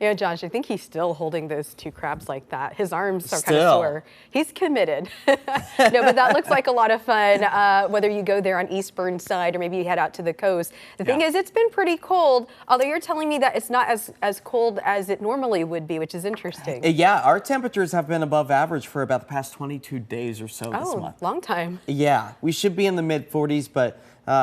Yeah, Josh, I think he's still holding those two crabs like that. His arms are kind of sore. He's committed. No, but that looks like a lot of fun, whether you go there on East Burnside or maybe you head out to the coast. The thing is, it's been pretty cold, although you're telling me that it's not as cold as it normally would be, which is interesting. Yeah, our temperatures have been above average for about the past 22 days or so this month. Long time. Yeah, we should be in the mid 40s, but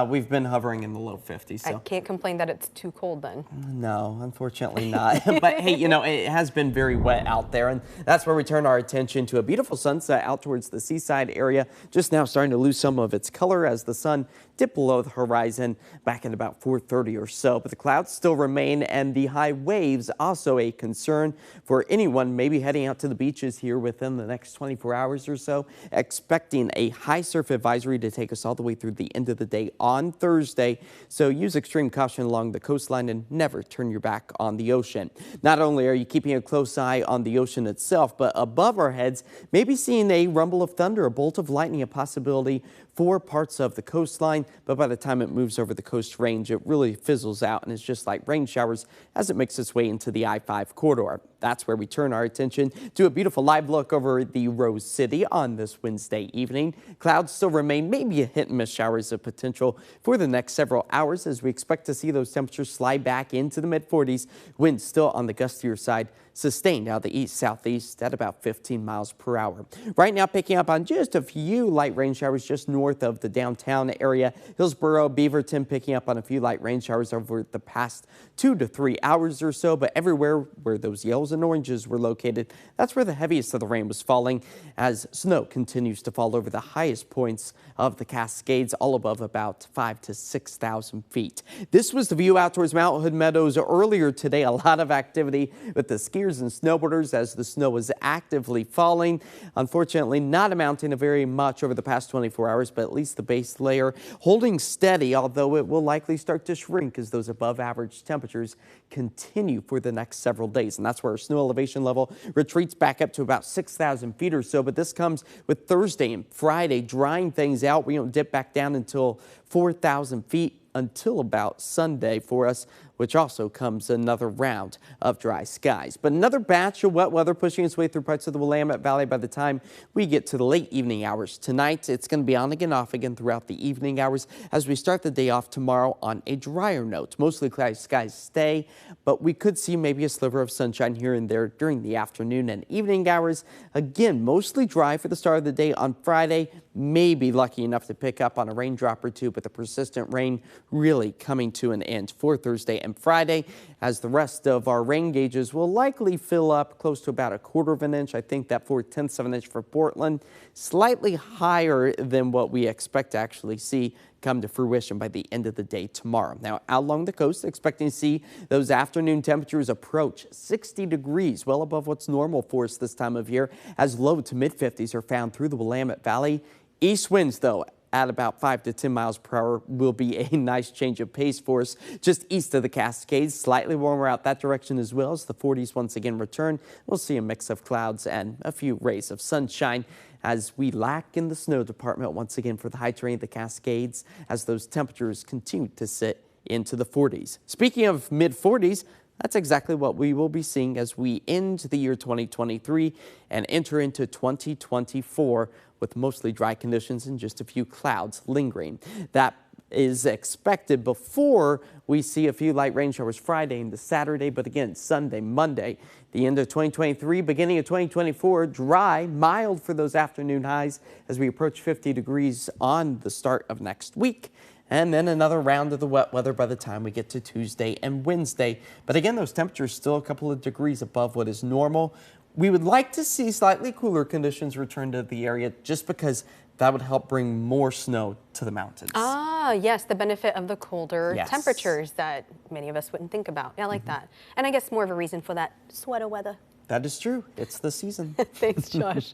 we've been hovering in the low 50s. So. I can't complain that it's too cold then. No, unfortunately not. But hey, you know, it has been very wet out there, and that's where we turn our attention to a beautiful sunset out towards the seaside area. Just now starting to lose some of its color as the sun dipped below the horizon back at about 4:30 or so. But the clouds still remain, and the high waves also a concern for anyone maybe heading out to the beaches here within the next 24 hours or so. Expecting a high surf advisory to take us all the way through the end of the day on Thursday. So use extreme caution along the coastline and never turn your back on the ocean. Not only are you keeping a close eye on the ocean itself, but above our heads, maybe seeing a rumble of thunder, a bolt of lightning, a possibility for parts of the coastline. But by the time it moves over the coast range, it really fizzles out and is just like rain showers as it makes its way into the I-5 corridor. That's where we turn our attention to a beautiful live look over the Rose City on this Wednesday evening. Clouds still remain, maybe a hit and miss showers of potential for the next several hours as we expect to see those temperatures slide back into the mid 40s. Winds still on the gustier side, sustained out the east-southeast at about 15 miles per hour. Right now picking up on just a few light rain showers just north of the downtown area. Hillsborough, Beaverton picking up on a few light rain showers over the past 2 to 3 hours or so, but everywhere where those yellows and oranges were located, that's where the heaviest of the rain was falling as snow continues to fall over the highest points of the Cascades, all above about 5,000 to 6,000 feet. This was the view out towards Mount Hood Meadows earlier today. A lot of activity with the skiers and snowboarders as the snow was actively falling. Unfortunately, not amounting to very much over the past 24 hours, but at least the base layer holding steady, although it will likely start to shrink as those above average temperatures continue for the next several days. And that's where our snow elevation level retreats back up to about 6,000 feet or so. But this comes with Thursday and Friday drying things out. We don't dip back down until 4,000 feet until about Sunday for us, which also comes another round of dry skies. But another batch of wet weather pushing its way through parts of the Willamette Valley by the time we get to the late evening hours tonight. It's going to be on again, off again throughout the evening hours as we start the day off tomorrow on a drier note. Mostly cloudy skies stay, but we could see maybe a sliver of sunshine here and there during the afternoon and evening hours. Again, mostly dry for the start of the day on Friday. Maybe lucky enough to pick up on a raindrop or two, but the persistent rain really coming to an end for Thursday and Friday, as the rest of our rain gauges will likely fill up close to about 1/4 of an inch. I think that 4/10 of an inch for Portland, slightly higher than what we expect to actually see come to fruition by the end of the day tomorrow. Now, out along the coast, expecting to see those afternoon temperatures approach 60 degrees, well above what's normal for us this time of year, as low to mid 50s are found through the Willamette Valley. East winds, though, at about 5 to 10 miles per hour will be a nice change of pace for us just east of the Cascades. Slightly warmer out that direction as well as the 40s once again return. We'll see a mix of clouds and a few rays of sunshine as we lack in the snow department once again for the high terrain of the Cascades as those temperatures continue to sit into the 40s. Speaking of mid 40s, that's exactly what we will be seeing as we end the year 2023 and enter into 2024 with mostly dry conditions and just a few clouds lingering. That is expected before we see a few light rain showers Friday into Saturday, but again, Sunday, Monday, the end of 2023, beginning of 2024, dry, mild for those afternoon highs as we approach 50 degrees on the start of next week. And then another round of the wet weather by the time we get to Tuesday and Wednesday. But again, those temperatures still a couple of degrees above what is normal. We would like to see slightly cooler conditions return to the area just because that would help bring more snow to the mountains. Ah, yes, the benefit of the colder temperatures that many of us wouldn't think about. Yeah, I like that. And I guess more of a reason for that sweater weather. That is true. It's the season. Thanks, Josh.